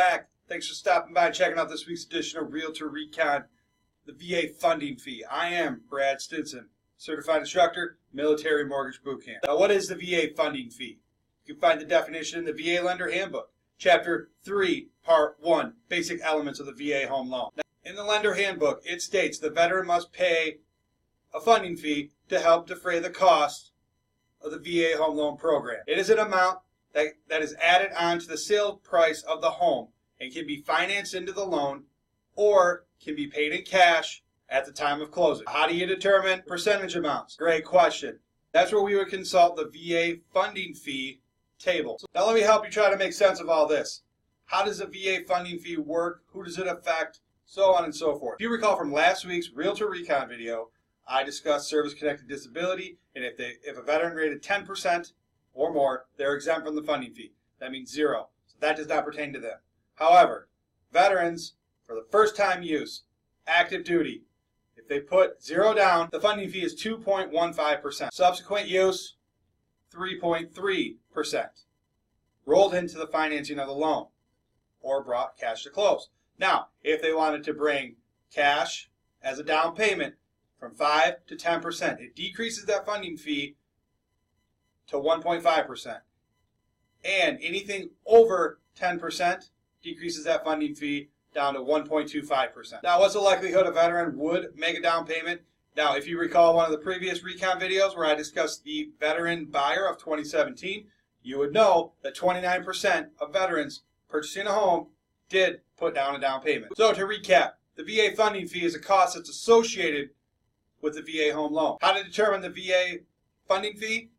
back. Thanks for stopping by and checking out this week's edition of Realtor Recon, the VA funding fee. I am Brad Stinson, certified instructor, military mortgage bootcamp. Now, what is the VA funding fee? You can find the definition in the VA Lender Handbook, Chapter 3, Part 1, Basic Elements of the VA Home Loan. Now, in the Lender Handbook, it states the veteran must pay a funding fee to help defray the cost of the VA Home Loan Program. It is an amount that is added on to the sale price of the home and can be financed into the loan or can be paid in cash at the time of closing. How do you determine percentage amounts? Great question. That's where we would consult the VA funding fee table. Now let me help you try to make sense of all this. How does the VA funding fee work? Who does it affect? So on and so forth. If you recall from last week's Realtor Recon video, I discussed service-connected disability, and if a veteran rated 10% or more, they're exempt from the funding fee. That means zero. So that does not pertain to them. However, veterans, for the first time use, active duty, if they put zero down, the funding fee is 2.15%. Subsequent use, 3.3%. Rolled into the financing of the loan or brought cash to close. Now, if they wanted to bring cash as a down payment from 5 to 10%, it decreases that funding fee to 1.5%. And anything over 10% decreases that funding fee down to 1.25%. Now, what's the likelihood a veteran would make a down payment? Now, if you recall one of the previous Recon videos where I discussed the veteran buyer of 2017, you would know that 29% of veterans purchasing a home did put down a down payment. So to recap, the VA funding fee is a cost that's associated with the VA home loan. How to determine the VA funding fee?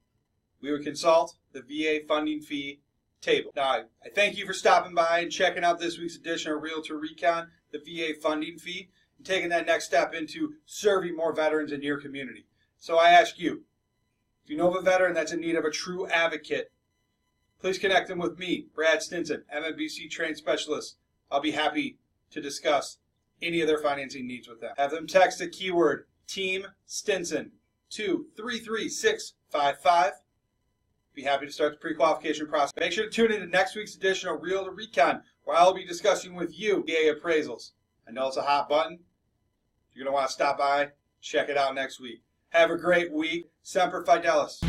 We would consult the VA funding fee table. Now, I thank you for stopping by and checking out this week's edition of Realtor Recon, the VA funding fee, and taking that next step into serving more veterans in your community. So I ask you, if you know of a veteran that's in need of a true advocate, please connect them with me, Brad Stinson, MMBC trained specialist. I'll be happy to discuss any of their financing needs with them. Have them text the keyword Team Stinson to 33655. Be happy to start the pre-qualification process. Make sure to tune in to next week's edition of Realtor Recon, where I'll be discussing with you VA appraisals. I know it's a hot button. You're going to want to stop by, check it out next week. Have a great week. Semper Fidelis.